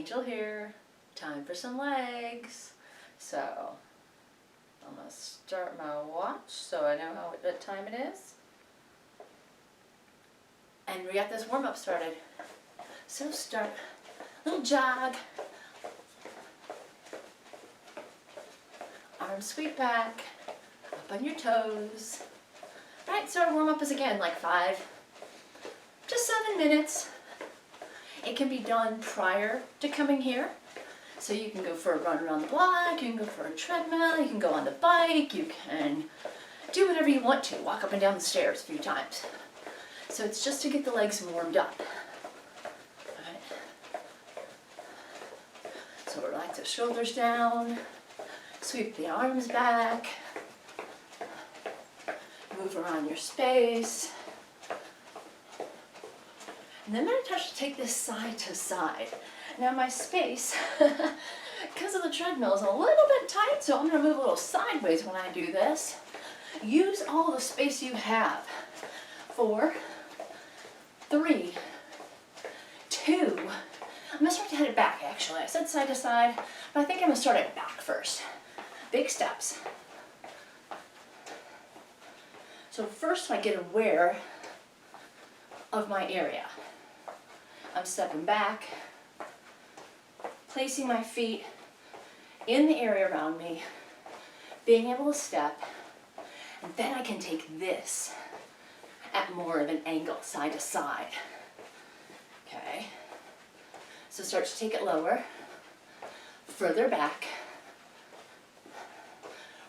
Angel here. Time for some legs. So I'm going to start my watch so I know what time it is. And we got this warm-up started. So start, little jog. Arms sweep back, up on your toes. Right, so our warm-up is again like 7 minutes. It can be done prior to coming here. So you can go for a run around the block, you can go for a treadmill, you can go on the bike, you can do whatever you want to. Walk up and down the stairs a few times. So it's just to get the legs warmed up. All right. So relax the shoulders down, sweep the arms back, move around your space. And then I'm going to take this side to side. Now my space, because of the treadmill, is a little bit tight, so I'm going to move a little sideways when I do this. Use all the space you have. 4, 3, 2. I'm going to start to head it back, actually. I said side to side, but I think I'm going to start it back first. Big steps. So first I get aware of my area. I'm stepping back, placing my feet in the area around me, being able to step, and then I can take this at more of an angle, side to side. Okay? So start to take it lower, further back,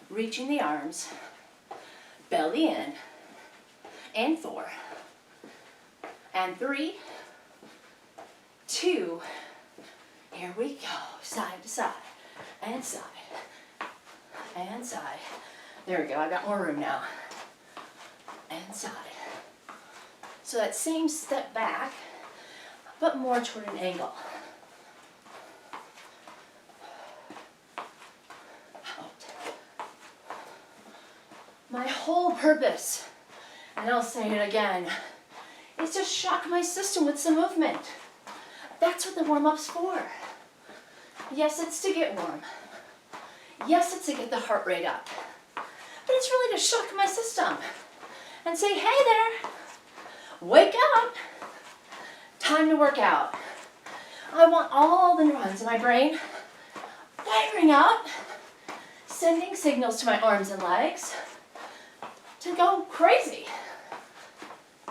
reaching the arms, belly in, and 4, and 3, 2, here we go, side to side, and side, and side. There we go, I got more room now, and side. So that same step back, but more toward an angle. Out. My whole purpose, and I'll say it again, is to shock my system with some movement. That's what the warm-up's for. Yes, it's to get warm. Yes, it's to get the heart rate up. But it's really to shock my system and say, hey there, wake up. Time to work out. I want all the neurons in my brain firing up, sending signals to my arms and legs to go crazy,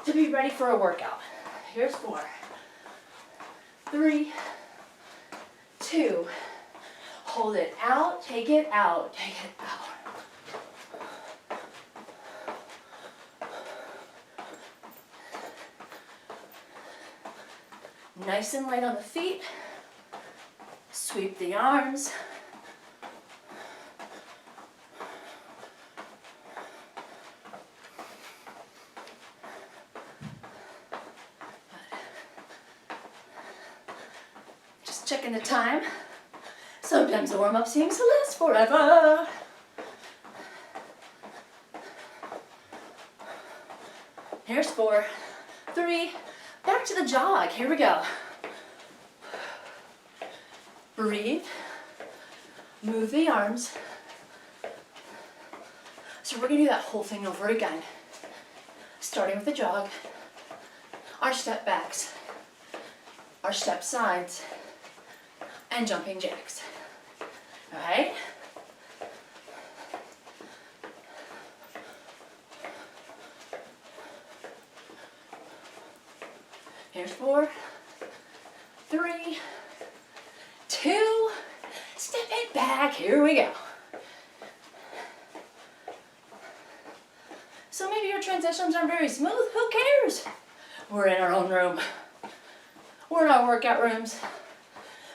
to be ready for a workout. Here's 4, 3, 2, hold it out, take it out, take it out. Nice and light on the feet, sweep the arms. Checking the time. Sometimes the warm-up seems to last forever. Here's 4, 3, back to the jog. Here we go. Breathe. Move the arms. So we're going to do that whole thing over again. Starting with the jog, our step backs, our step sides, and jumping jacks. All right? Here's 4, 3, 2, step it back. Here we go. So maybe your transitions aren't very smooth. Who cares? We're in our own room. We're in our workout rooms.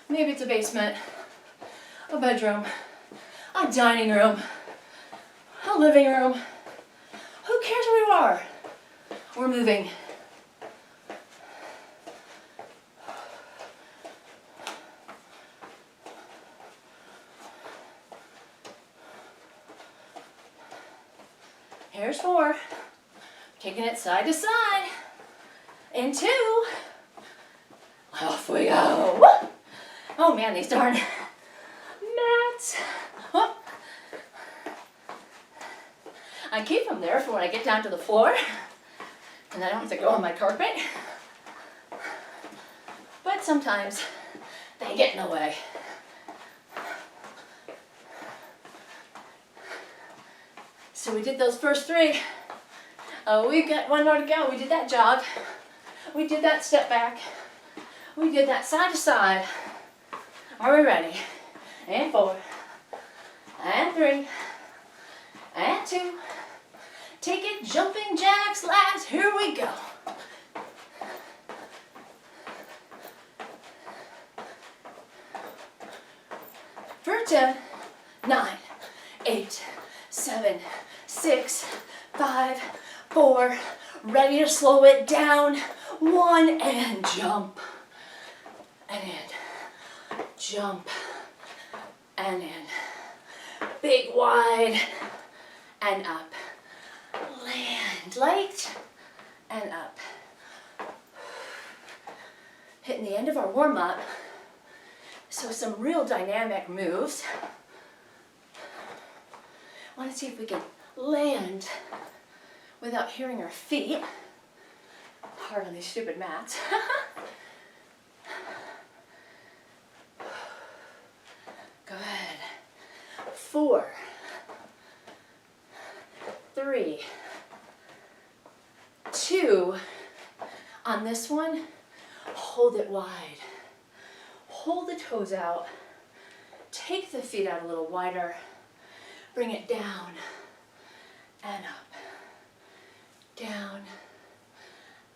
Maybe it's a basement, a bedroom, a dining room, a living room. Who cares where we are? We're moving. Here's 4. Taking it side to side. And 2. Off we go. Oh man, these darn mats. Oh. I keep them there for when I get down to the floor and I don't have to go on my carpet. But sometimes they get in the way. So we did those first 3. We've got 1 more to go. We did that jog. We did that step back. We did that side to side. Are we ready? And 4, and 3, and 2. Take it, jumping jacks, lads. Here we go. For 10, 9, 8, 7, 6, 5, 4. Ready to slow it down. 1 and jump. And in. Jump. And in. Big wide. And up. Land light. And up. Hitting the end of our warm-up. So some real dynamic moves. I want to see if we can land without hearing our feet. Hard on these stupid mats. Good. 4, 3, 2. On this one, hold it wide. Hold the toes out. Take the feet out a little wider. Bring it down and up. Down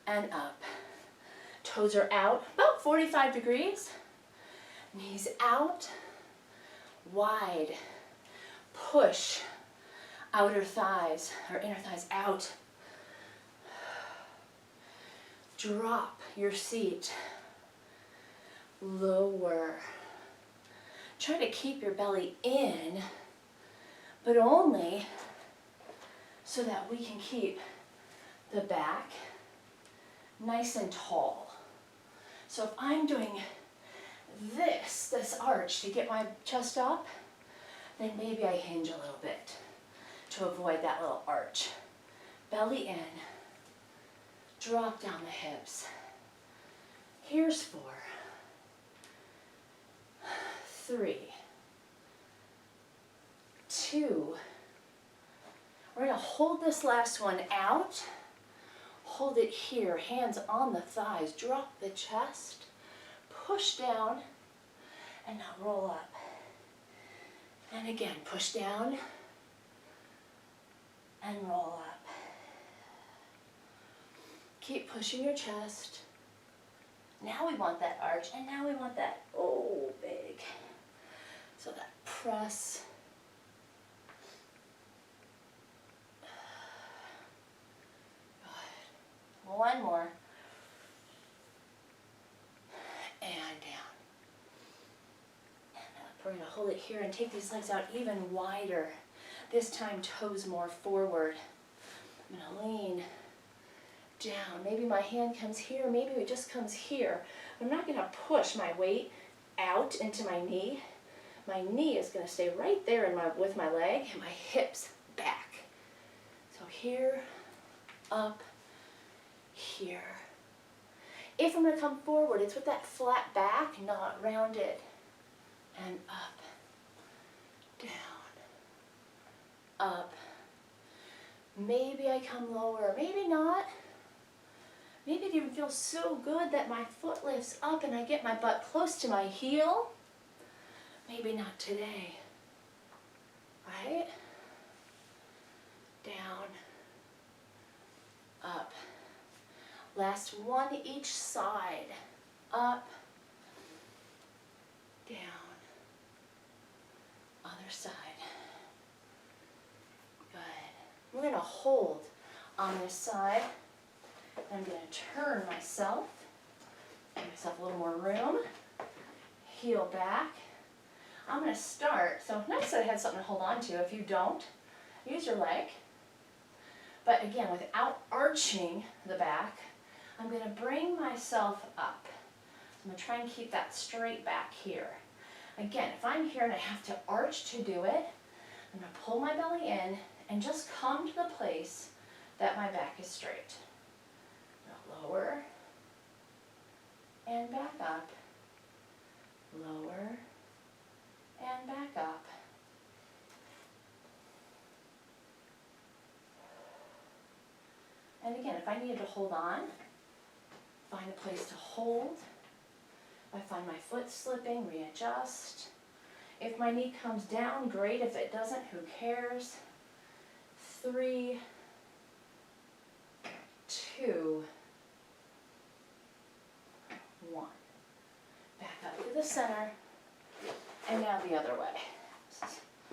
and up. Toes are out, about 45 degrees. Knees out, wide. Push outer thighs or inner thighs out. Drop your seat. Lower. Try to keep your belly in, but only so that we can keep the back nice and tall. So if I'm doing this arch to get my chest up, then maybe I hinge a little bit to avoid that little arch. Belly in, drop down the hips. Here's 4, 3, 2. We're going to hold this last one out. Hold it here, hands on the thighs. Drop the chest, push down, and now roll up. And again, push down and roll up. Keep pushing your chest. Now we want that arch, and now we want that, oh, big. So that press. Good. 1 more. And down. And up. We're going to hold it here and take these legs out even wider. This time toes more forward. I'm going to lean down. Maybe my hand comes here, maybe it just comes here. I'm not going to push my weight out into my knee. My knee is going to stay right there with my leg, and my hips back. So here, up, here. If I'm going to come forward, it's with that flat back, not rounded. And up, down, up. Maybe I come lower, maybe not. Maybe it even feels so good that my foot lifts up and I get my butt close to my heel. Maybe not today, right? Down, up. Last one each side. Up, down, other side. Good. We're going to hold on this side. I'm going to turn myself, give myself a little more room, heel back. I'm going to start, so nice that I had something to hold on to. If you don't, use your leg. But again, without arching the back, I'm going to bring myself up. I'm going to try and keep that straight back here. Again, if I'm here and I have to arch to do it, I'm going to pull my belly in and just come to the place that my back is straight. Now lower and back up, lower and back up. And again, if I needed to hold on, find a place to hold. If I find my foot slipping, readjust. If my knee comes down, great. If it doesn't, who cares? 3, 2, 1. Back up to the center, and now the other way.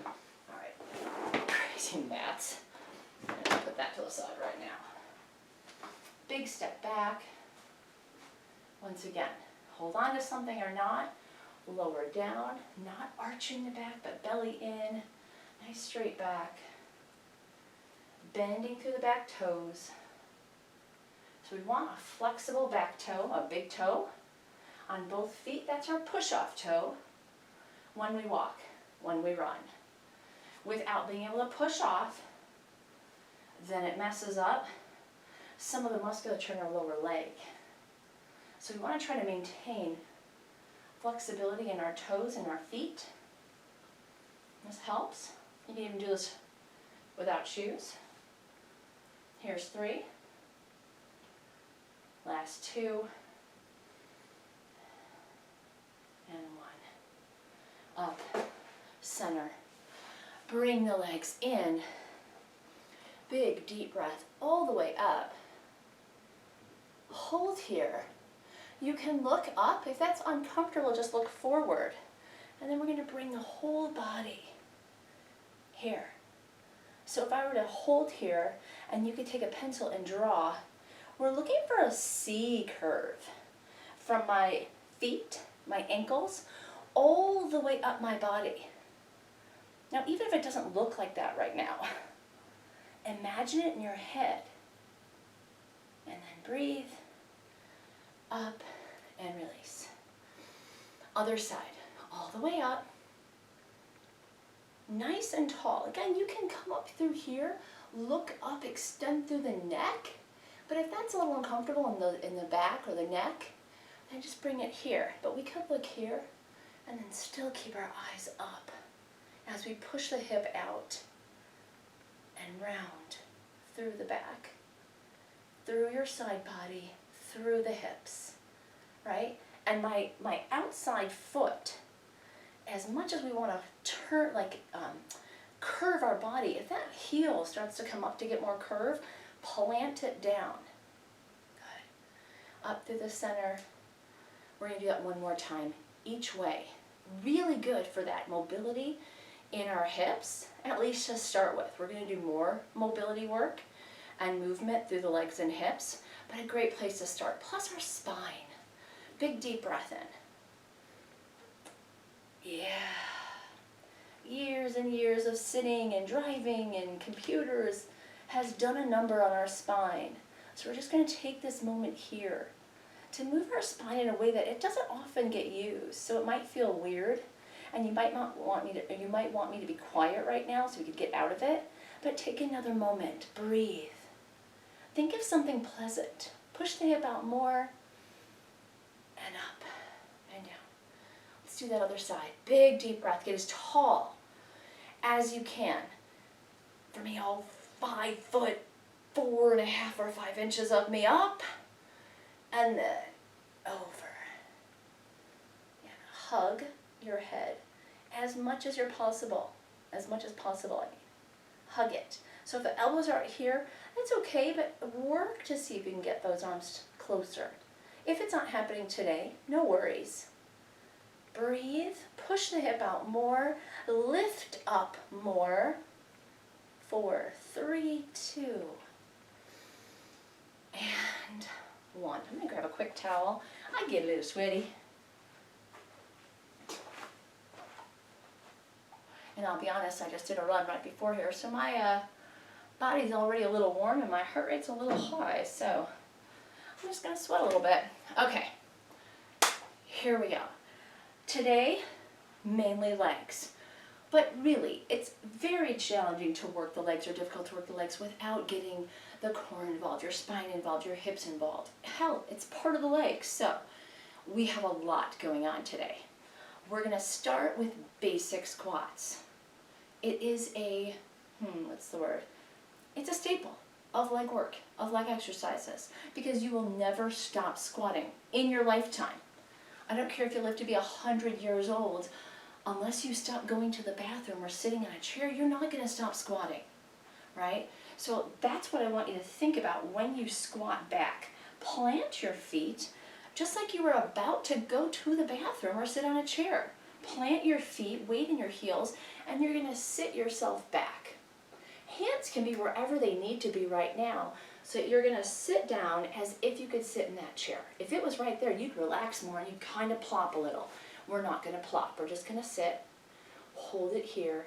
All right, crazy mats. I'm going to put that to the side right now. Big step back. Once again, hold on to something or not. Lower down, not arching the back, but belly in. Nice straight back. Bending through the back toes. So we want a flexible back toe, a big toe. On both feet, that's our push-off toe. When we walk, when we run. Without being able to push off, then it messes up some of the musculature in our lower leg. So we want to try to maintain flexibility in our toes and our feet. This helps. You can even do this without shoes. Here's 3. Last 2. And 1. Up, center. Bring the legs in. Big deep breath all the way up. Hold here. You can look up. If that's uncomfortable, just look forward. And then we're going to bring the whole body here. So if I were to hold here, and you could take a pencil and draw, we're looking for a C curve from my feet, my ankles, all the way up my body. Now, even if it doesn't look like that right now, imagine it in your head. And then breathe. Up and release. Other side, all the way up. Nice and tall. Again, you can come up through here, look up, extend through the neck. But if that's a little uncomfortable in the back or the neck, then just bring it here. But we could look here and then still keep our eyes up as we push the hip out and round through the back, through your side body, through the hips, right? And my outside foot, as much as we want to turn, curve our body, if that heel starts to come up to get more curve, plant it down. Good. Up through the center. We're going to do that one more time, each way. Really good for that mobility in our hips, at least to start with. We're going to do more mobility work and movement through the legs and hips, but a great place to start. Plus our spine. Big deep breath in. Yeah. Years and years of sitting and driving and computers has done a number on our spine. So we're just going to take this moment here to move our spine in a way that it doesn't often get used. So it might feel weird, and you might want me to be quiet right now so we could get out of it. But take another moment. Breathe. Think of something pleasant. Push the hip out more, and up and down. Let's do that other side. Big deep breath. Get as tall as you can. For me, all 5 foot, 4.5 or 5 inches of me up, and then over. And hug your head as much as possible. As much as possible, I mean. Hug it. So if the elbows are here, that's okay, but work to see if you can get those arms closer. If it's not happening today, no worries. Breathe, push the hip out more, lift up more. 4, 3, 2, and 1. I'm going to grab a quick towel. I get a little sweaty. And I'll be honest, I just did a run right before here, so my body's already a little warm and my heart rate's a little high, so I'm just going to sweat a little bit. Okay. here we go. Today, mainly legs. But really, it's very challenging to work the legs, or difficult to work the legs without getting the core involved, your spine involved, your hips involved. Hell, it's part of the legs. So we have a lot going on today. We're going to start with basic squats. It is a, what's the word? It's a staple of leg work, of leg exercises, because you will never stop squatting in your lifetime. I don't care if you live to be 100 years old, unless you stop going to the bathroom or sitting in a chair, you're not going to stop squatting, right? So that's what I want you to think about when you squat back. Plant your feet just like you were about to go to the bathroom or sit on a chair. Plant your feet, weight in your heels, and you're going to sit yourself back. Hands can be wherever they need to be right now, so you're going to sit down as if you could sit in that chair. If it was right there, you'd relax more and you'd kind of plop a little. We're not going to plop. We're just going to sit, hold it here,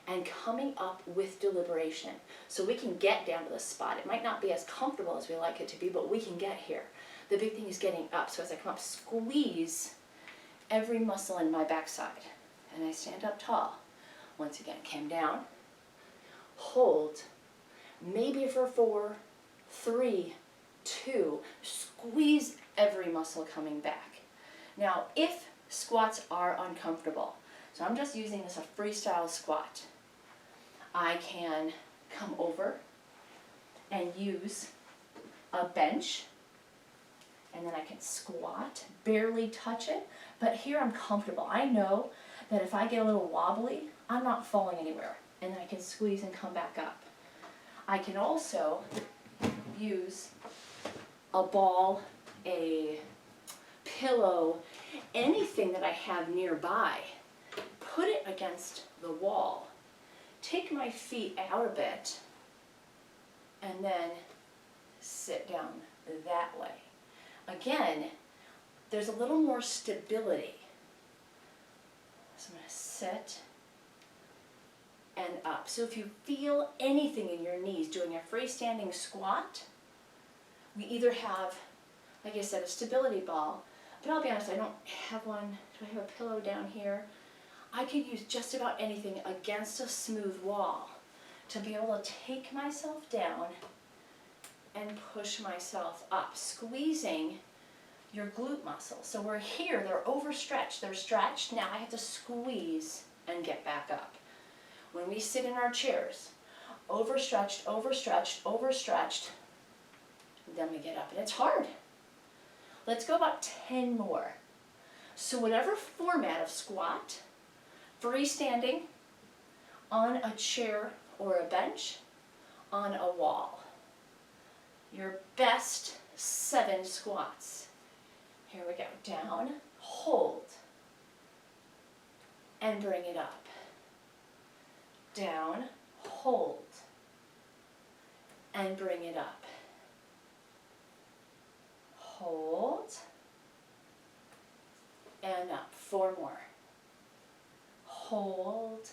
and coming up with deliberation. So we can get down to the spot. It might not be as comfortable as we like it to be, but we can get here. The big thing is getting up. So as I come up, squeeze every muscle in my backside. And I stand up tall. Once again, come down, hold, maybe for 4, 3, 2, squeeze every muscle coming back. Now, if squats are uncomfortable, so I'm just using this a freestyle squat, I can come over and use a bench, and then I can squat, barely touch it, but here I'm comfortable. I know that if I get a little wobbly, I'm not falling anywhere, and then I can squeeze and come back up. I can also use a ball, a pillow, anything that I have nearby, put it against the wall, take my feet out a bit, and then sit down that way. Again, there's a little more stability. So I'm going to sit and up. So if you feel anything in your knees doing a freestanding squat, we either have, like I said, a stability ball, but I'll be honest, I don't have one. Do I have a pillow down here? I could use just about anything against a smooth wall to be able to take myself down and push myself up, squeezing your glute muscles. So we're here, they're overstretched, they're stretched. Now I have to squeeze and get back up. When we sit in our chairs, overstretched, overstretched, overstretched, then we get up, and it's hard. Let's go about 10 more. So whatever format of squat, freestanding, on a chair or a bench, on a wall. Your best 7 squats. Here we go. Down, hold, and bring it up. Down, hold, and bring it up. Hold, and up. 4 more. Hold,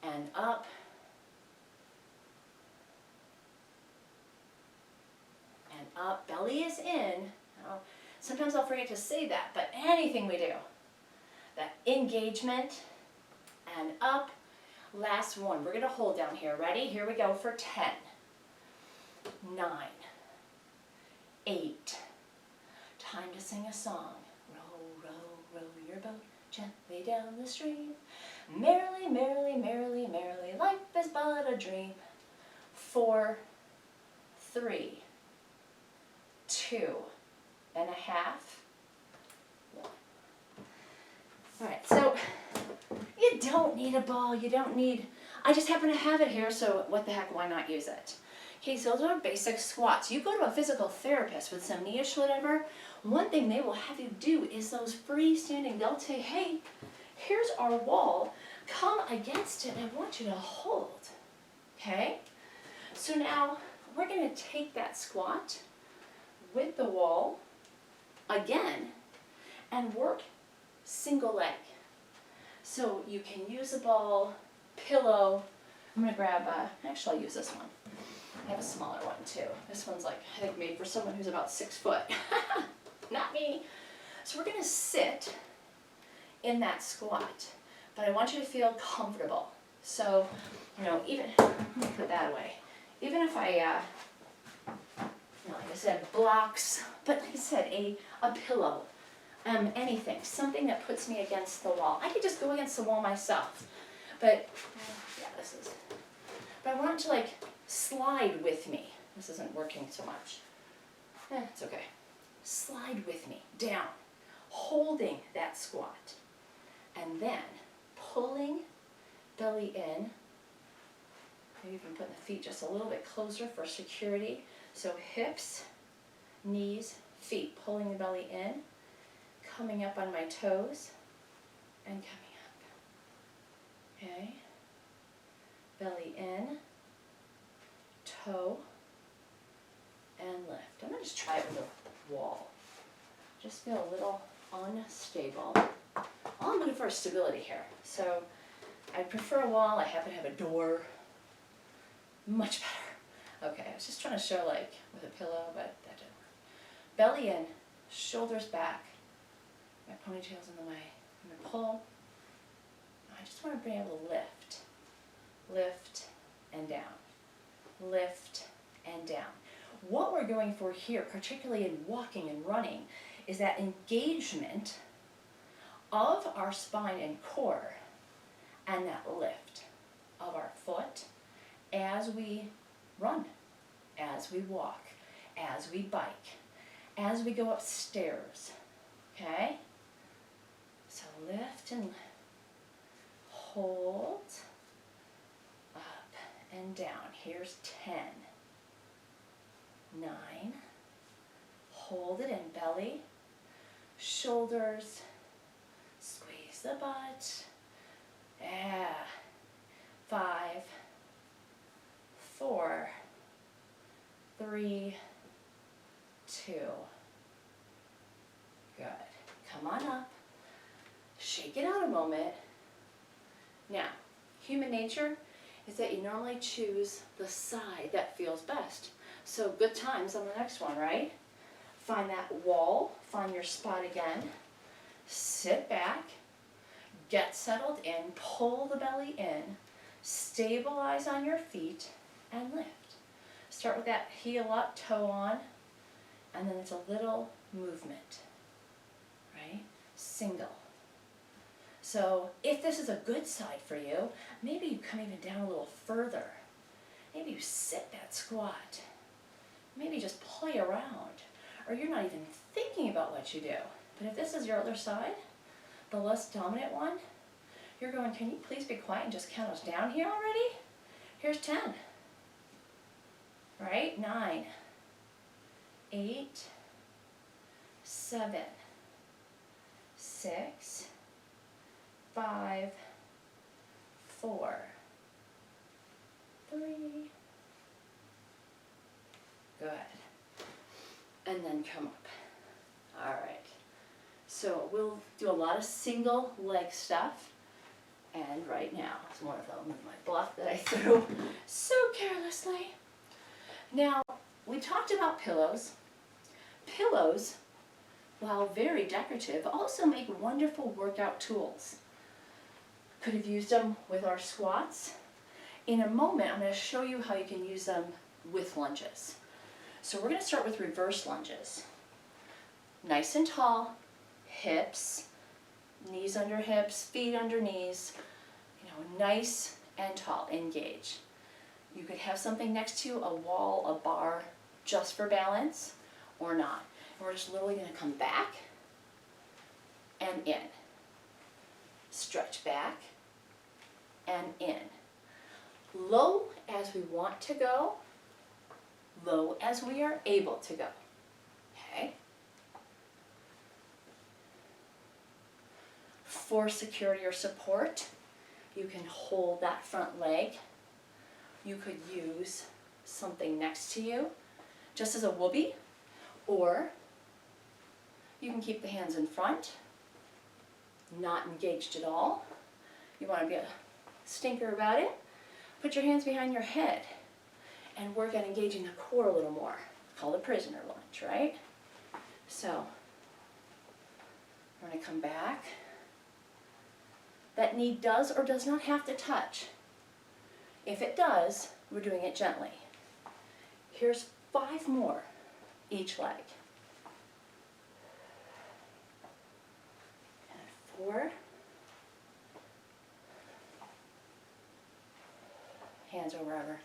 and up. And up. Belly is in. Now, sometimes I'll forget to say that, but anything we do, that engagement, and up. Last one. We're going to hold down here. Ready? Here we go for 10, 9, 8. Time to sing a song. Row, row, row your boat gently down the stream. Merrily, merrily, merrily, merrily, life is but a dream. 4, 3, 2 and a half. 1. All right, so you don't need a ball. You don't need, I just happen to have it here, so what the heck, why not use it? Okay, so those are basic squats. You go to a physical therapist with some knee issue, whatever, one thing they will have you do is those freestanding. They'll say, hey, here's our wall. Come against it, and I want you to hold. Okay? So now we're going to take that squat with the wall again and work single leg. So you can use a ball, pillow. I'm going to grab, actually I'll use this one. I have a smaller one too. This one's like, I think made for someone who's about 6 foot. not me. So we're gonna sit in that squat, but I want you to feel comfortable. So, even, let me put that away. Even if I, like I said, blocks, but like I said, a pillow, anything, something that puts me against the wall. I could just go against the wall myself, but, but I want to like slide with me. This isn't working so much. It's okay. Slide with me, down, holding that squat, and then pulling belly in. Maybe even putting the feet just a little bit closer for security. So hips, knees, feet, pulling the belly in, coming up on my toes, and coming up. Okay? Belly in, toe, and lift. I'm going to just try it with a wall. Just feel a little unstable. All I'm looking for is stability here. So I prefer a wall. I happen to have a door. Much better. Okay, I was just trying to show like with a pillow, but that didn't work. Belly in, shoulders back. My ponytail's in the way. I'm going to pull. I just want to be able to lift. Lift and down. Lift and down. What we're going for here, particularly in walking and running, is that engagement of our spine and core and that lift of our foot as we run, as we walk, as we bike, as we go upstairs, okay? So lift and hold, up and down. Here's 10, 9, hold it in belly, shoulders, squeeze the butt, 5, 4, 3, 2. Good. Come on up. Shake it out a moment. Now, human nature is that you normally choose the side that feels best. So good times on the next one, right? Find that wall, find your spot again, sit back, get settled in, pull the belly in, stabilize on your feet, and lift. Start with that heel up, toe on, and then it's a little movement, right? Single. So if this is a good side for you, maybe you come even down a little further. Maybe you sit that squat. Maybe just play around. Or you're not even thinking about what you do. But if this is your other side, the less dominant one, you're going, can you please be quiet and just count us down here already? Here's 10. Right? 9, 8, 7, 6, 5, 4, 3. Good. And then come up. All right. So we'll do a lot of single leg stuff. And right now, it's one of them with my block that I threw so carelessly. Now, we talked about pillows. Pillows, while very decorative, also make wonderful workout tools. Could have used them with our squats. In a moment, I'm going to show you how you can use them with lunges. So we're going to start with reverse lunges. Nice and tall, hips, knees under hips, feet under knees, nice and tall, engage. You could have something next to you, a wall, a bar, just for balance, or not. And we're just literally going to come back and in. Stretch back and in. Low as we want to go, low as we are able to go. Okay? For security or support, you can hold that front leg. You could use something next to you, just as a whoopee, or you can keep the hands in front, not engaged at all. You want to be a stinker about it. Put your hands behind your head and work on engaging the core a little more. Called a prisoner lunge, right? So We're going to come back. That knee does or does not have to touch. If it does, we're doing it gently. Here's 5 more each leg. And 4. Hands or wherever.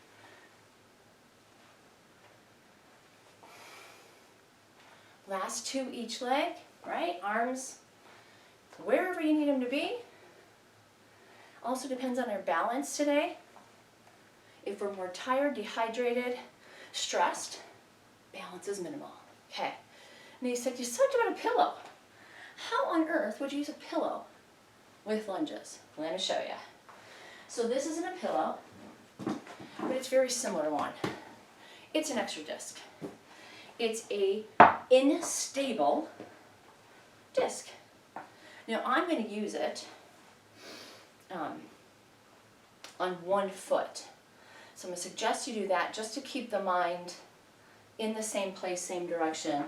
Last 2 each leg, right? Arms wherever you need them to be. Also depends on our balance today. If we're more tired, dehydrated, stressed, balance is minimal. Okay. And you said, you talked about a pillow. How on earth would you use a pillow with lunges? Let me show you. So this isn't a pillow, but it's very similar to one. It's an extra disc. It's a unstable disc. Now I'm going to use it on one foot. So I'm going to suggest you do that just to keep the mind in the same place, same direction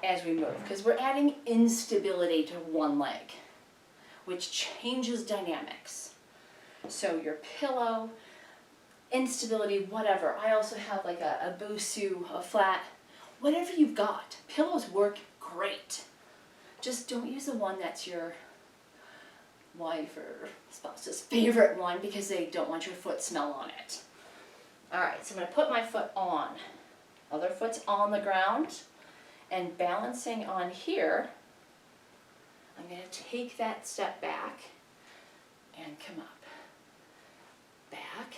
as we move. Because we're adding instability to one leg, which changes dynamics. So your pillow, instability, whatever. I also have like a Bosu, a flat, whatever you've got. Pillows work great. Just don't use the one that's your wife or spouse's favorite one because they don't want your foot smell on it. Alright, so I'm going to put my foot on. Other foot's on the ground and balancing on here. I'm going to take that step back and come up. Back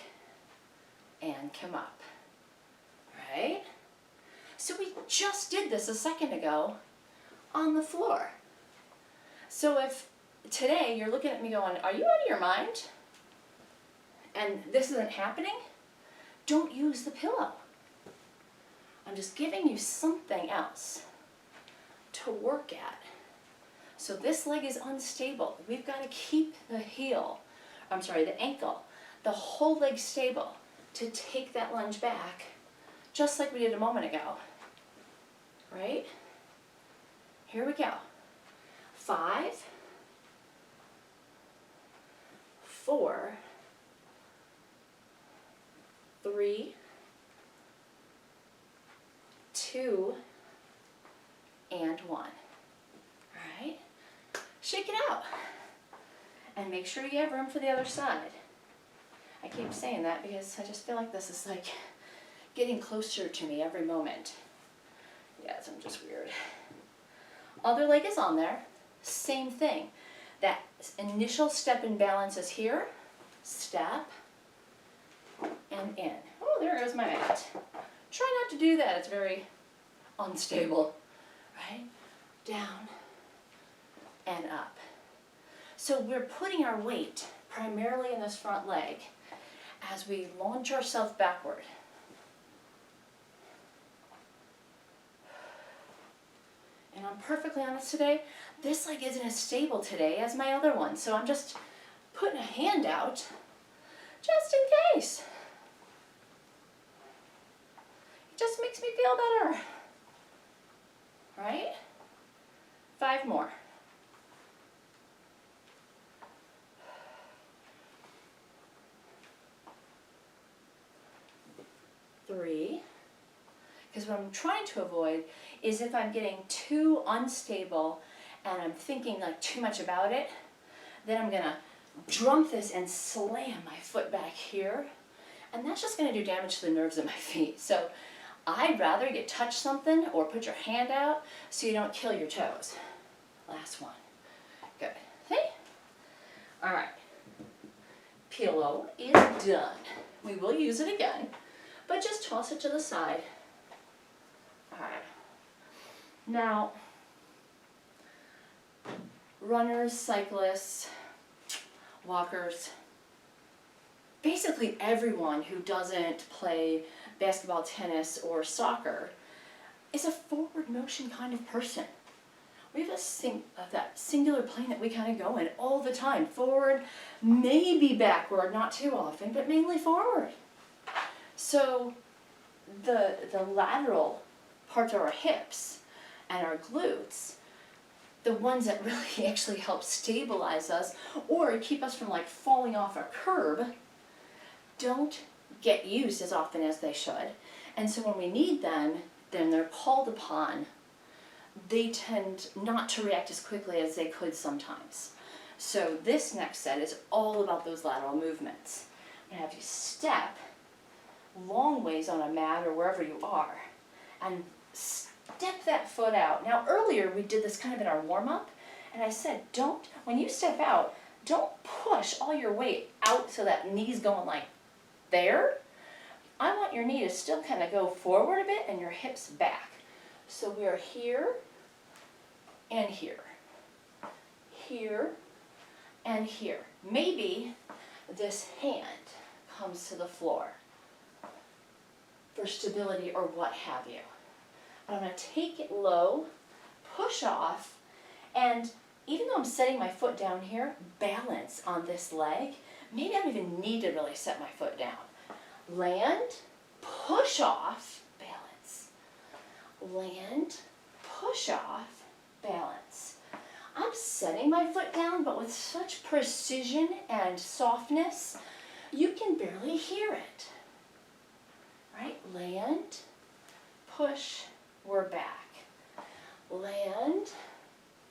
and come up. Right? So we just did this a second ago on the floor. So if today you're looking at me going, are you out of your mind? And this isn't happening? Don't use the pillow. I'm just giving you something else to work at. So this leg is unstable. We've got to keep the ankle, the whole leg stable to take that lunge back, just like we did a moment ago. Right? Here we go. 5, 4, 3, 2, and 1. All right? Shake it out. And make sure you have room for the other side. I keep saying that because I just feel like this is like getting closer to me every moment. Yes, I'm just weird. Other leg is on there. Same thing. That initial step in balance is here. Step and in. Oh, there goes my mat. Try not to do that. It's very unstable. Right? Down and up. So we're putting our weight primarily in this front leg as we launch ourselves backward. And I'm perfectly honest today, this leg isn't as stable today as my other one. So I'm just putting a hand out just in case. It just makes me feel better. Right? 5 more. 3. Because what I'm trying to avoid is if I'm getting too unstable and I'm thinking like too much about it, then I'm going to drunk this and slam my foot back here. And that's just going to do damage to the nerves in my feet. So I'd rather you touch something or put your hand out so you don't kill your toes. Last one. Good. Hey? All right. Pillow is done. We will use it again, but just toss it to the side. All right. Now, runners, cyclists, walkers, basically everyone who doesn't play basketball, tennis, or soccer is a forward motion kind of person. We have that singular plane that we kind of go in all the time. Forward, maybe backward, not too often, but mainly forward. So the lateral parts of our hips and our glutes the ones that really actually help stabilize us or keep us from like falling off a curb, don't get used as often as they should. And so when we need them, then they're called upon. They tend not to react as quickly as they could sometimes. So this next set is all about those lateral movements. I'm going to have you step long ways on a mat or wherever you are and step that foot out. Now earlier we did this kind of in our warm-up, and I said when you step out, don't push all your weight out so that knee's going like there. I want your knee to still kind of go forward a bit and your hips back. So we are here and here, here and here. Maybe this hand comes to the floor for stability or what have you. But I'm going to take it low, push off, and even though I'm setting my foot down here, balance on this leg. Maybe I don't even need to really set my foot down. Land, push off, balance. Land, push off, balance. I'm setting my foot down, but with such precision and softness, you can barely hear it. Right? Land, push, we're back. Land,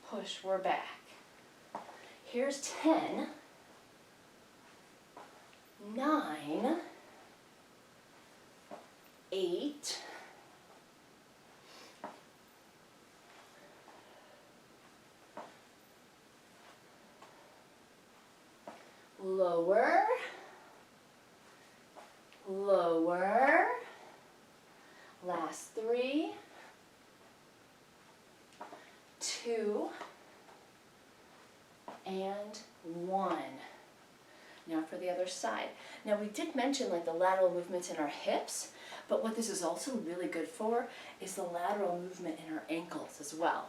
push, we're back. Here's 10, 9, 8, lower, lower, last 3, 2, and 1. Now for the other side. Now we did mention like the lateral movements in our hips, but what this is also really good for is the lateral movement in our ankles as well.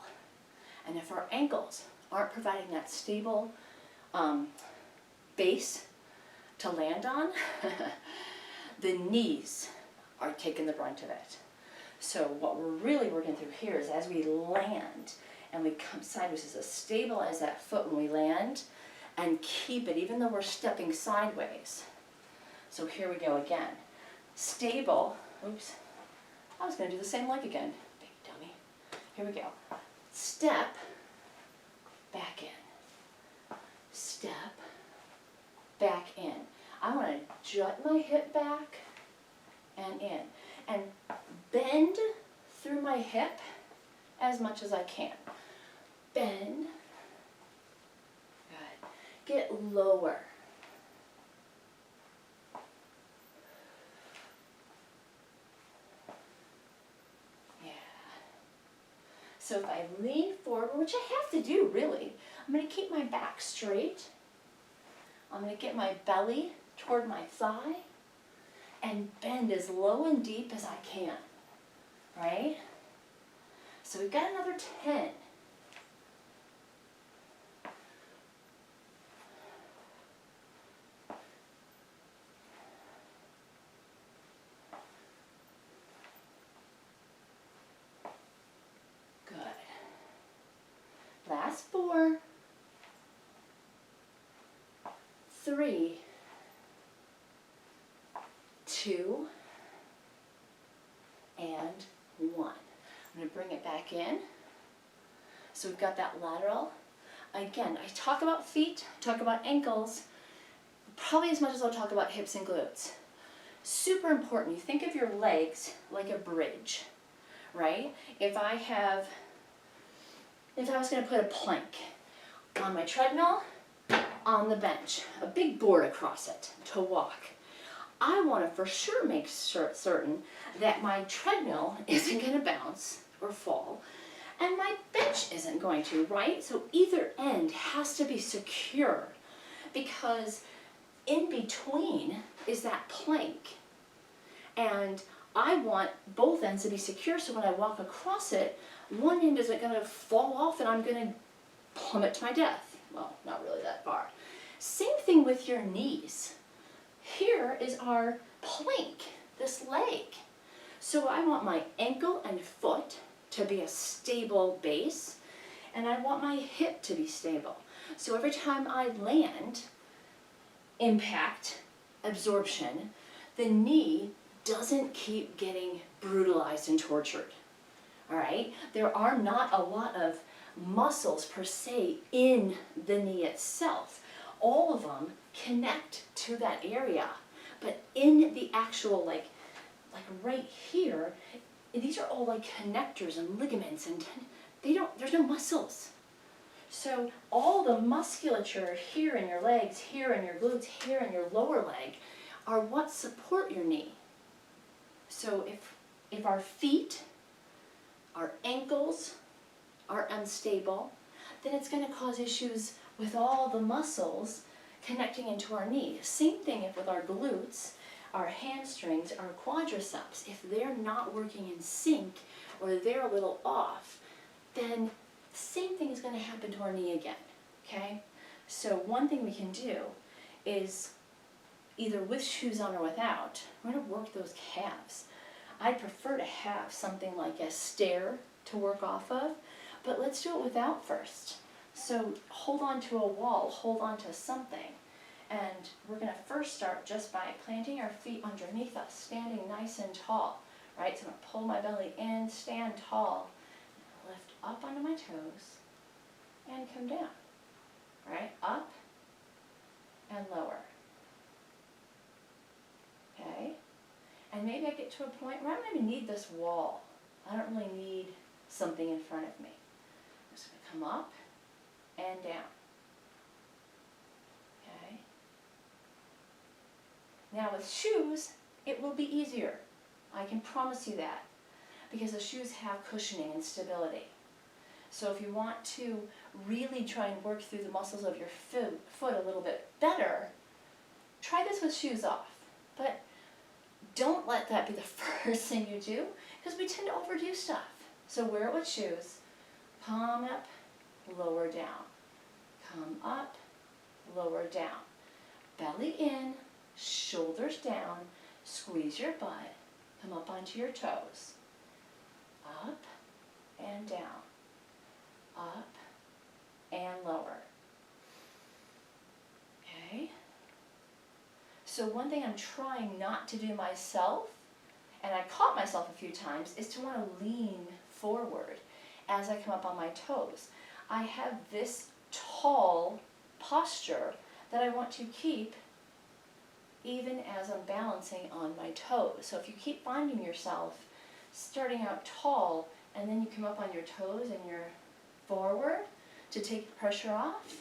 And if our ankles aren't providing that stable base to land on, the knees are taking the brunt of it. So what we're really working through here is as we land and we come sideways, is to stabilize that foot when we land and keep it even though we're stepping sideways. So here we go again. Stable, oops, I was going to do the same leg again, big dummy. Here we go. Step, back in. Step, back in. I want to jut my hip back and in. And bend through my hip as much as I can. Bend. Good. Get lower. Yeah. So if I lean forward, which I have to do really, I'm going to keep my back straight. I'm going to get my belly toward my thigh and bend as low and deep as I can, right? So we've got another 10. Good. Last 4, 3, 2, and 1. I'm going to bring it back in. So we've got that lateral. Again, I talk about feet, talk about ankles, probably as much as I'll talk about hips and glutes. Super important. You think of your legs like a bridge, right? If I was going to put a plank on my treadmill, on the bench, a big board across it to walk, I want to for sure make certain that my treadmill isn't going to bounce or fall and my bench isn't going to, right? So either end has to be secure because in between is that plank. And I want both ends to be secure so when I walk across it, one end isn't going to fall off and I'm going to plummet to my death. Well, not really that far. Same thing with your knees. Here is our plank, this leg. So I want my ankle and foot to be a stable base, And I want my hip to be stable. So every time I land, impact, absorption, the knee doesn't keep getting brutalized and tortured. All right? There are not a lot of muscles per se in the knee itself. All of them connect to that area. But in the actual, like right here, these are all like connectors and ligaments, and there's no muscles. So all the musculature here in your legs, here in your glutes, here in your lower leg are what support your knee. So if our feet, our ankles are unstable, then it's going to cause issues with all the muscles connecting into our knee. Same thing if with our glutes, our hamstrings, our quadriceps, if they're not working in sync or they're a little off, then the same thing is going to happen to our knee again, okay? So one thing we can do is either with shoes on or without, we're going to work those calves. I'd prefer to have something like a stair to work off of, but let's do it without first. So hold on to a wall, hold on to something. And we're going to first start just by planting our feet underneath us, standing nice and tall, right? So I'm going to pull my belly in, stand tall, lift up onto my toes, and come down, right? Up and lower, okay? And maybe I get to a point where I don't even need this wall. I don't really need something in front of me. I'm just going to come up and down. Okay. Now with shoes, it will be easier. I can promise you that, because the shoes have cushioning and stability. So if you want to really try and work through the muscles of your foot a little bit better, try this with shoes off. But don't let that be the first thing you do, because we tend to overdo stuff. So wear it with shoes. Palm up, lower down. Come up, lower down. Belly in, shoulders down, squeeze your butt, come up onto your toes. Up and down. Up and lower. Okay? So one thing I'm trying not to do myself, and I caught myself a few times, is to want to lean forward as I come up on my toes. I have this tall posture that I want to keep even as I'm balancing on my toes. So if you keep finding yourself starting out tall and then you come up on your toes and you're forward to take the pressure off,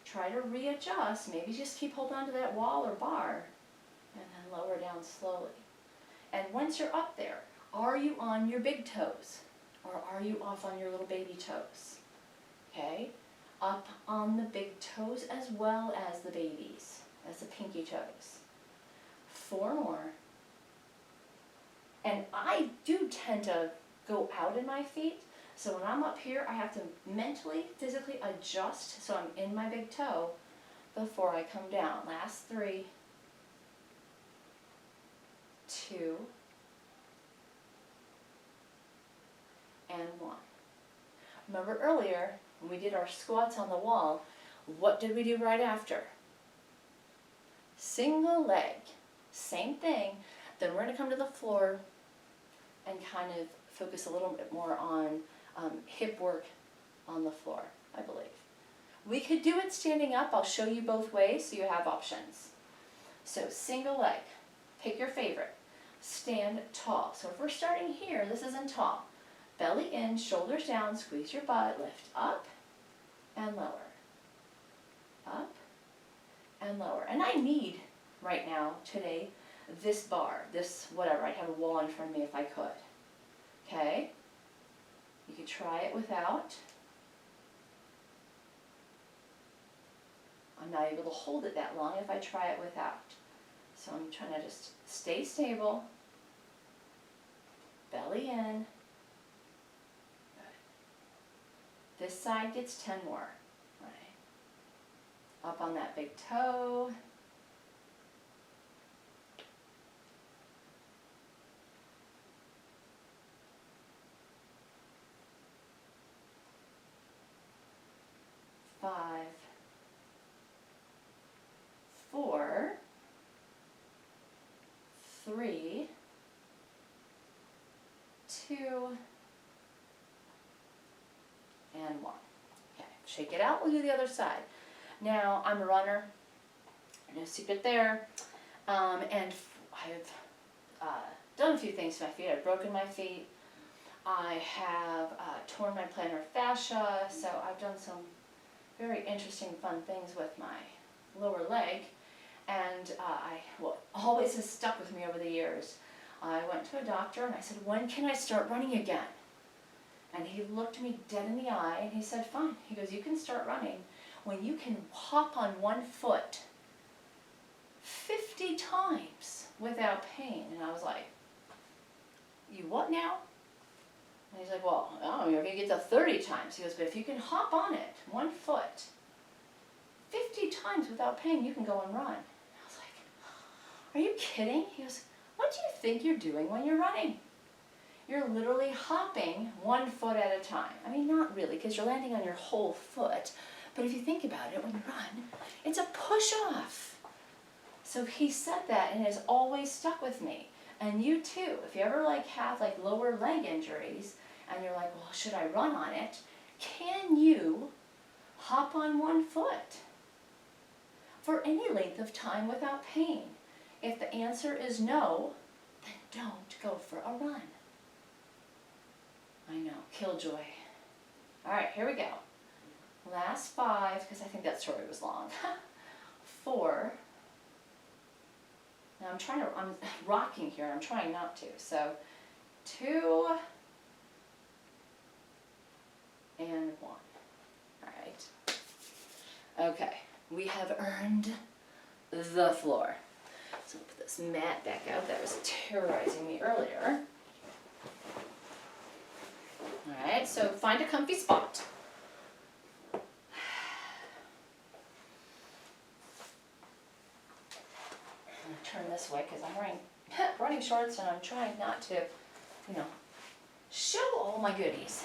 try to readjust. Maybe just keep holding on to that wall or bar and then lower down slowly. And once you're up there, are you on your big toes or are you off on your little baby toes? Okay? Up on the big toes as well as the babies, as the pinky toes. 4 more. And I do tend to go out in my feet, so when I'm up here, I have to mentally, physically adjust so I'm in my big toe before I come down. Last 3, 2, and 1. Remember earlier, when we did our squats on the wall, what did we do right after? Single leg. Same thing. Then we're going to come to the floor and kind of focus a little bit more on hip work on the floor, I believe. We could do it standing up. I'll show you both ways so you have options. So single leg. Pick your favorite. Stand tall. So if we're starting here, this is in tall. Belly in, shoulders down, squeeze your butt, lift up and lower. Up and lower. And I need, right now, today, this bar, this whatever. I'd have a wall in front of me if I could. Okay? You could try it without. I'm not able to hold it that long if I try it without. So I'm trying to just stay stable. Belly in. This side gets 10 more. Right. Up on that big toe. shake it out, we'll do the other side. Now, I'm a runner, no secret there, and I've done a few things to my feet. I've broken my feet, I have torn my plantar fascia, so I've done some very interesting, fun things with my lower leg, and what always has stuck with me over the years. I went to a doctor and I said, when can I start running again? And he looked me dead in the eye and he said, fine. He goes, you can start running when you can hop on one foot 50 times without pain. And I was like, you what now? And he's like, well, oh, you're going to get to 30 times. He goes, but if you can hop on it, one foot, 50 times without pain, you can go and run. And I was like, are you kidding? He goes, what do you think you're doing when you're running? You're literally hopping one foot at a time. I mean, not really, because you're landing on your whole foot. But if you think about it, when you run, it's a push-off. So he said that, and it has always stuck with me. And you too, if you ever have lower leg injuries, and you're like, well, should I run on it? Can you hop on one foot for any length of time without pain? If the answer is no, then don't go for a run. I know, killjoy. All right, here we go. Last 5, because I think that story was long. 4. Now I'm rocking here, I'm trying not to. So 2 and 1. All right. Okay, we have earned the floor. So I'll put this mat back out that was terrorizing me earlier. All right, so find a comfy spot. I'm going to turn this way because I'm wearing running shorts and I'm trying not to, show all my goodies.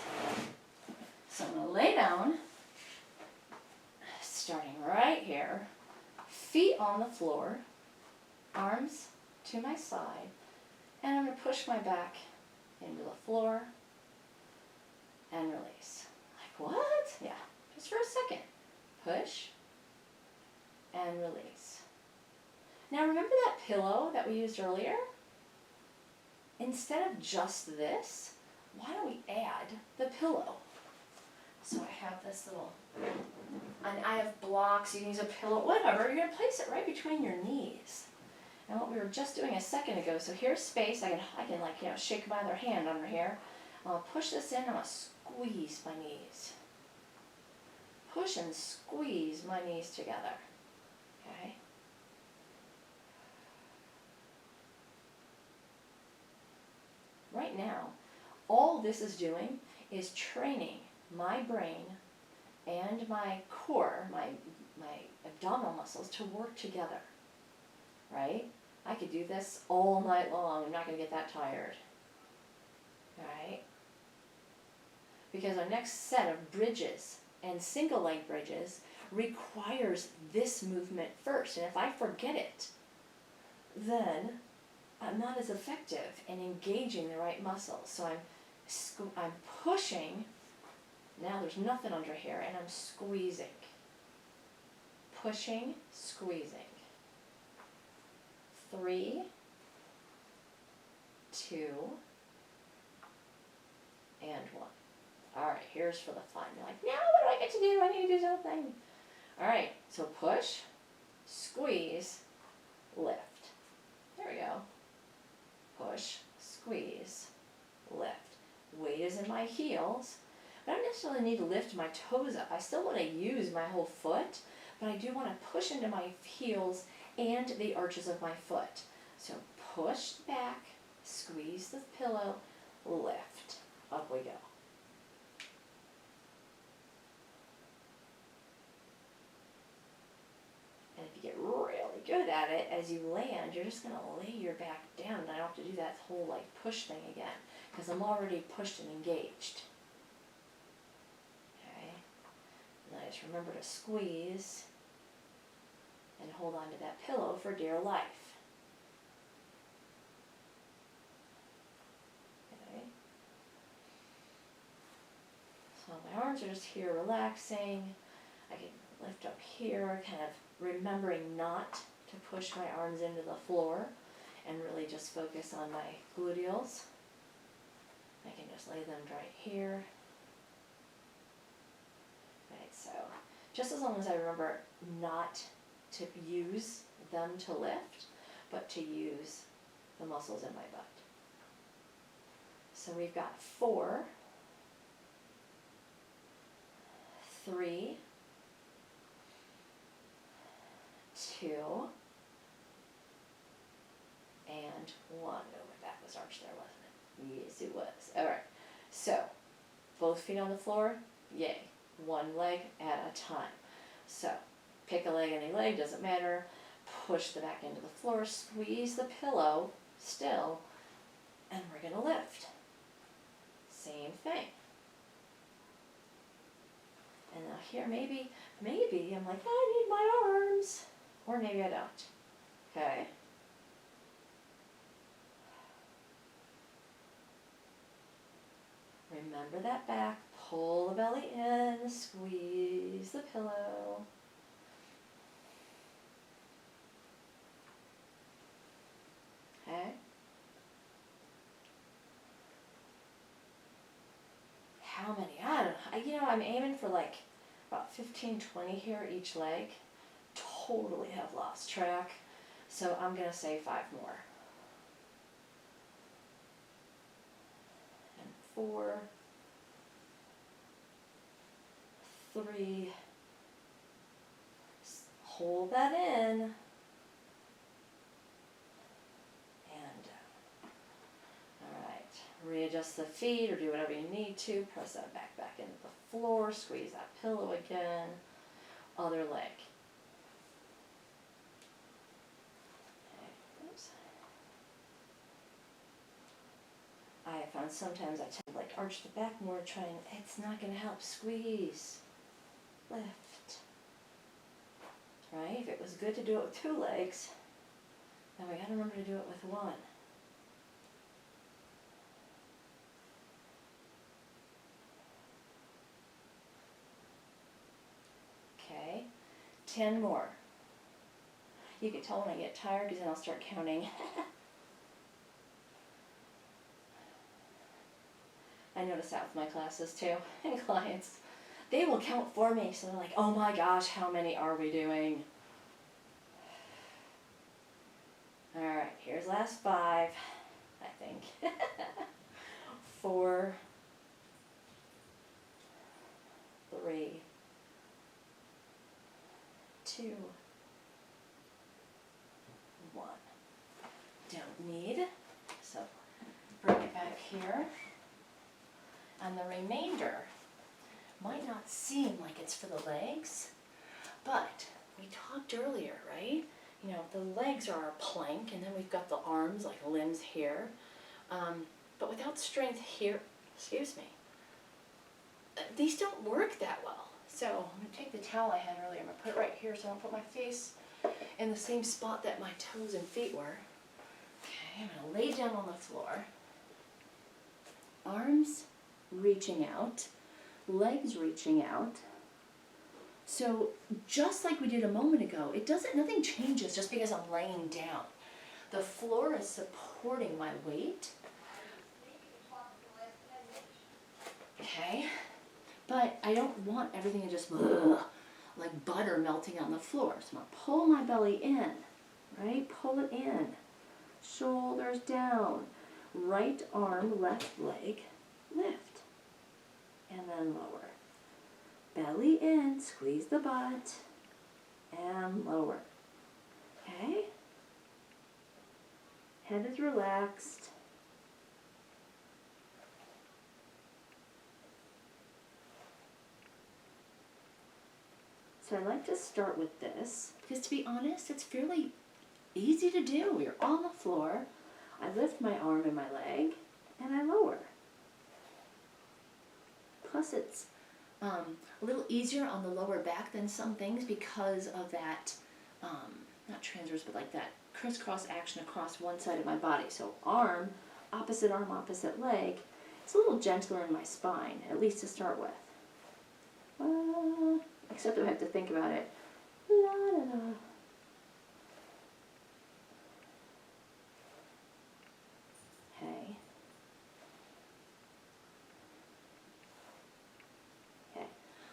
So I'm going to lay down, starting right here, feet on the floor, arms to my side, and I'm going to push my back into the floor and release. Like, what? Yeah, just for a second. Push and release. Now remember that pillow that we used earlier? Instead of just this, why don't we add the pillow? So I have this little, and I have blocks, you can use a pillow, whatever, you're going to place it right between your knees. And what we were just doing a second ago, so here's space, I can shake my other hand under here. I'm going to push this in, I'm going to squeeze my knees. Push and squeeze my knees together. Okay? Right now, all this is doing is training my brain and my core, my abdominal muscles to work together. Right? I could do this all night long. I'm not going to get that tired. Right? Because our next set of bridges and single leg bridges requires this movement first. And if I forget it, then I'm not as effective in engaging the right muscles. So I'm pushing. Now there's nothing under here, and I'm squeezing. Pushing, squeezing. 3, 2, and 1. All right, here's for the fun. You're like, now what do I get to do? I need to do something. All right, so push, squeeze, lift. There we go. Push, squeeze, lift. Weight is in my heels, but I don't necessarily need to lift my toes up. I still want to use my whole foot, but I do want to push into my heels and the arches of my foot. So push back, squeeze the pillow, lift. Up we go. And if you get really good at it, as you land, you're just going to lay your back down. And I don't have to do that whole push thing again, because I'm already pushed and engaged. Okay. And I just remember to squeeze and hold on to that pillow for dear life. Okay. So arms are just here relaxing. I can lift up here, kind of remembering not to push my arms into the floor and really just focus on my gluteals. I can just lay them right here. Right, so just as long as I remember not to use them to lift, but to use the muscles in my butt. So we've got 4, 3, 2, and 1. Oh, my back was arched there, wasn't it? Yes, it was. All right. So, both feet on the floor, yay. One leg at a time. So, pick a leg, any leg, doesn't matter. Push the back into the floor, squeeze the pillow still, and we're going to lift. Same thing. And now here, maybe I'm like, I need my arms. Or maybe I don't. Okay. Remember that back, pull the belly in, squeeze the pillow. Okay. How many? I don't know. I'm aiming for like about 15, 20 here each leg. Totally have lost track. So I'm going to say 5 more. And 4, 3, hold that in, and all right, readjust the feet or do whatever you need to, press that back into the floor, squeeze that pillow again, other leg. Okay. Oops. I have found sometimes I tend to like arch the back more, it's not going to help, squeeze, lift. Right? If it was good to do it with 2 legs, now we got to remember to do it with 1. Okay, 10 more. You can tell when I get tired because then I'll start counting. I notice that with my classes too, and clients. They will count for me, so they're like, oh my gosh, how many are we doing? Alright, here's last 5, I think. 4, 3, 2, 1. Don't need, so bring it back here. And the remainder might not seem like it's for the legs, but we talked earlier, right? You know, the legs are our plank, and then we've got the arms, like limbs here. But without strength here, excuse me, these don't work that well. So I'm going to take the towel I had earlier, I'm going to put it right here so I don't put my face in the same spot that my toes and feet were. Okay, I'm going to lay down on the floor. Arms reaching out, legs reaching out. So just like we did a moment ago, nothing changes just because I'm laying down. The floor is supporting my weight. Okay, but I don't want everything to just like butter melting on the floor. So I'm going to pull my belly in, right? Pull it in. Shoulders down. Right arm, left leg, lift. And then lower. Belly in, squeeze the butt, and lower. Okay? Head is relaxed. So I like to start with this, because to be honest, it's fairly easy to do. You're on the floor. I lift my arm and my leg, and I lower. Plus it's a little easier on the lower back than some things because of that, not transverse, but like that crisscross action across one side of my body. So arm, opposite leg. It's a little gentler in my spine, at least to start with. Except I have to think about it. La la la. Okay. Okay.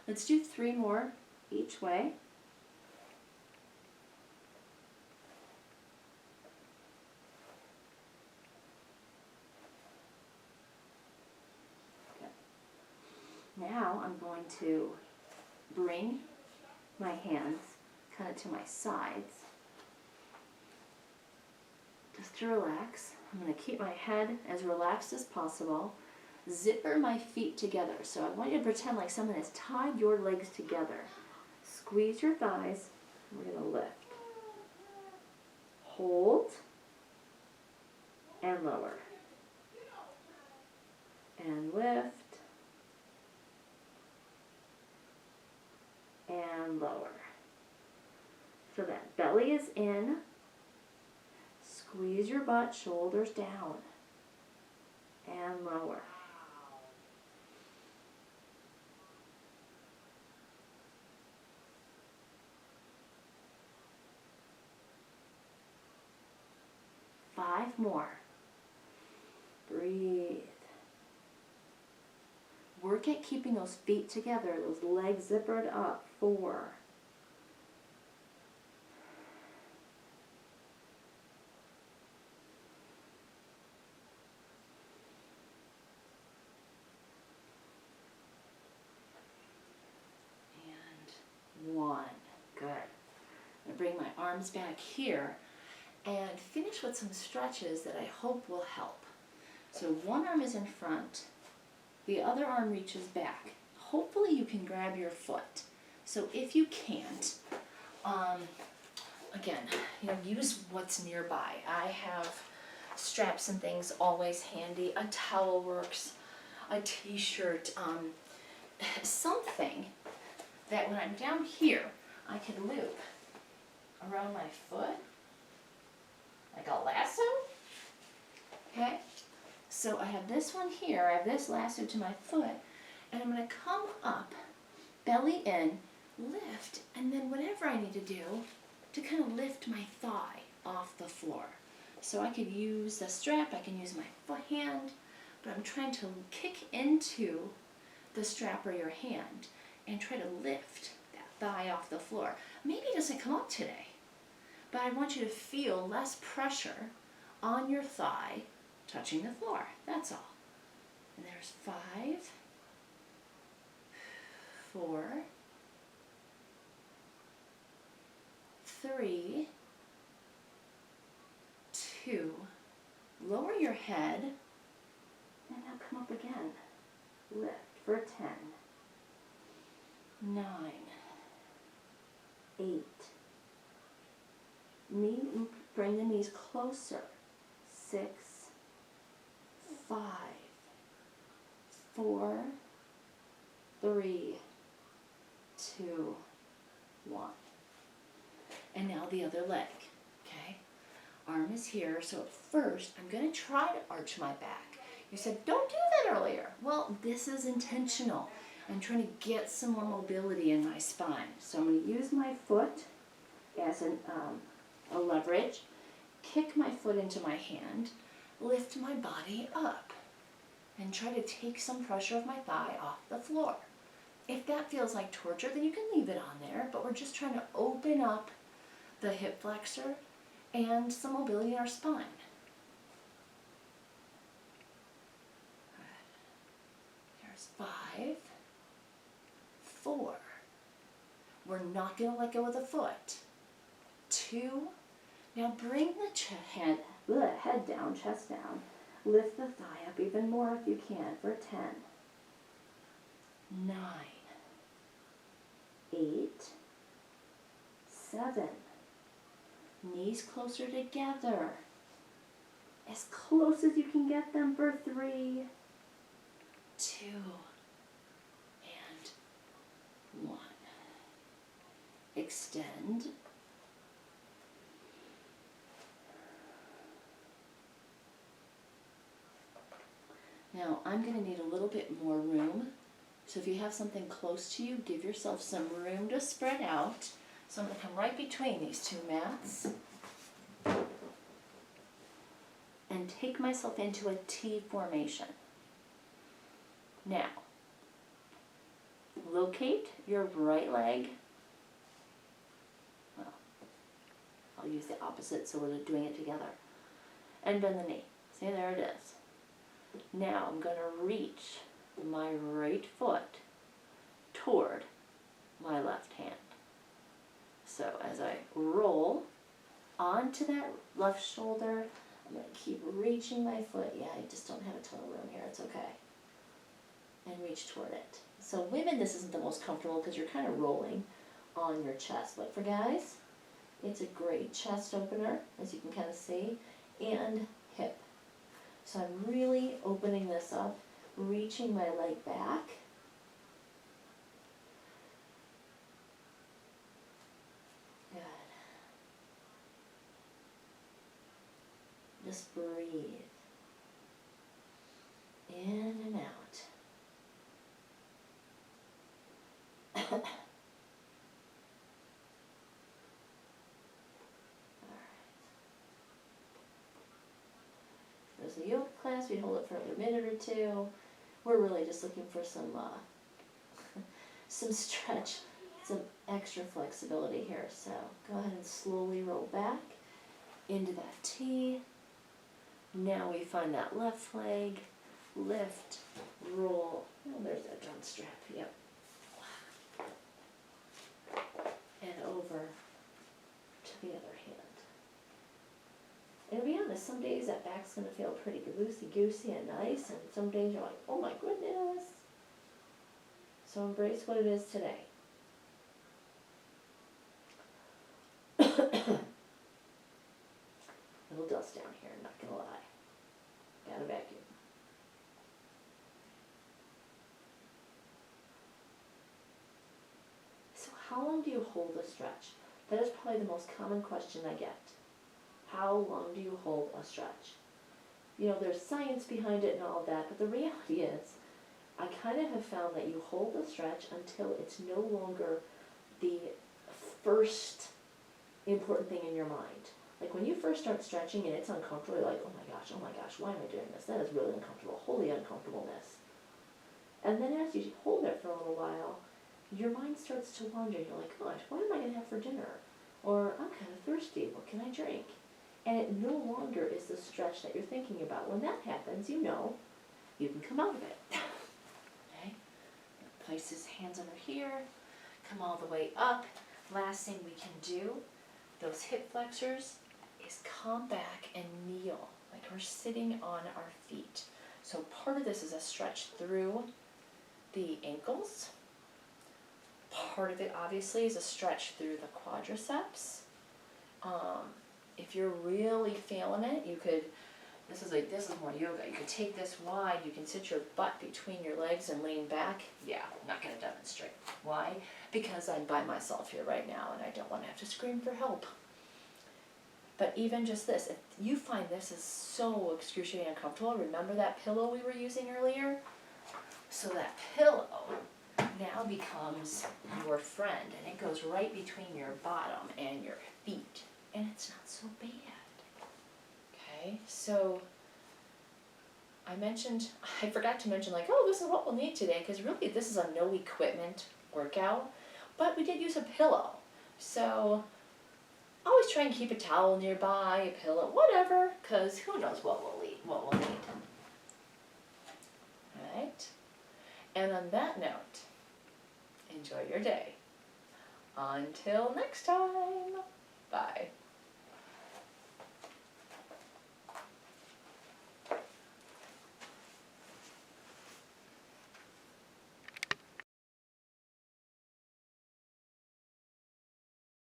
Let's do 3 more each way. Okay. Now I'm going to bring my hands kind of to my sides, just to relax. I'm going to keep my head as relaxed as possible. Zipper my feet together. So I want you to pretend like someone has tied your legs together. Squeeze your thighs. We're going to lift. Hold and lower. And lift and lower. So that belly is in. Squeeze your butt, shoulders down, and lower. Five more. Breathe. Work at keeping those feet together, those legs zippered up. 4. And 1. Good. I'm going to bring my arms back here and finish with some stretches that I hope will help. So one arm is in front, the other arm reaches back. Hopefully you can grab your foot. So if you can't, again, use what's nearby. I have straps and things always handy. A towel works, a t-shirt, something that when I'm down here, I can loop around my foot, like a lasso. Okay? So I have this one here, I have this lasso to my foot, and I'm going to come up, belly in, lift, and then whatever I need to do to kind of lift my thigh off the floor. So I could use the strap, I can use my foot hand, but I'm trying to kick into the strap or your hand and try to lift that thigh off the floor. Maybe it doesn't come up today, but I want you to feel less pressure on your thigh touching the floor, that's all. And there's 5, 4, 3, 2, lower your head, and now come up again. Lift for 10, 9, 8, bring the knees closer, 6, 5, 4, 3, 2, 1. And now the other leg, okay? Arm is here, so at first I'm going to try to arch my back. You said, don't do that earlier. Well, this is intentional. I'm trying to get some more mobility in my spine. So I'm going to use my foot as a leverage, kick my foot into my hand, lift my body up, and try to take some pressure of my thigh off the floor. If that feels like torture, then you can leave it on there, but we're just trying to open up the hip flexor and some mobility in our spine. There's 5, 4. We're not going to let go of the foot. 2. Now bring the head down, chest down. Lift the thigh up even more if you can for 10, 9, 8, 7. Knees closer together. As close as you can get them for 3, 2, and 1. Extend. Now I'm going to need a little bit more room So if you have something close to you, give yourself some room to spread out. So I'm going to come right between these two mats and take myself into a T formation. Now, locate your right leg. Well, I'll use the opposite so we're doing it together. And bend the knee. See, there it is. Now I'm going to reach my right foot toward my left hand. So as I roll onto that left shoulder, I'm going to keep reaching my foot. Yeah, I just don't have a ton of room here. It's okay. And reach toward it. So women, this isn't the most comfortable because you're kind of rolling on your chest. But for guys, it's a great chest opener, as you can kind of see, and hip. So I'm really opening this up, reaching my leg back. Good. Just breathe. In and out. All right. There's a yoga class. We hold it for another minute or two. We're really just looking for some some stretch, some extra flexibility here. So go ahead and slowly roll back into that T. Now we find that left leg, lift, roll. Oh, there's that drum strap. Yep. And over to the other hand. And to be honest, some days that back's going to feel pretty loosey-goosey and nice, and some days you're like, oh my goodness. So embrace what it is today. Little dust down here, not going to lie. Got a vacuum. So how long do you hold a stretch? That is probably the most common question I get. How long do you hold a stretch? You know, there's science behind it and all of that, but the reality is, I kind of have found that you hold the stretch until it's no longer the first important thing in your mind. Like when you first start stretching and it's uncomfortable, you're like, oh my gosh, why am I doing this? That is really uncomfortable, holy uncomfortableness. And then as you hold it for a little while, your mind starts to wander. You're like, gosh, what am I going to have for dinner? Or I'm kind of thirsty, what can I drink? And it no longer is the stretch that you're thinking about. When that happens, you know you can come out of it. Okay? Place his hands under here, come all the way up. Last thing we can do, those hip flexors, is come back and kneel, like we're sitting on our feet. So part of this is a stretch through the ankles. Part of it obviously is a stretch through the quadriceps. If you're really feeling it, you could, this is more yoga. You could take this wide, you can sit your butt between your legs and lean back. Yeah, I'm not going to demonstrate. Why? Because I'm by myself here right now and I don't want to have to scream for help. But even just this, if you find this is so excruciatingly uncomfortable, remember that pillow we were using earlier? So that pillow now becomes your friend, and it goes right between your bottom and your feet, and it's not so bad. Okay, so I forgot to mention, like, oh, this is what we'll need today, because really this is a no equipment workout, but we did use a pillow. So always try and keep a towel nearby, a pillow, whatever, because who knows what we'll need. All right? And on that note, enjoy your day. Until next time, bye.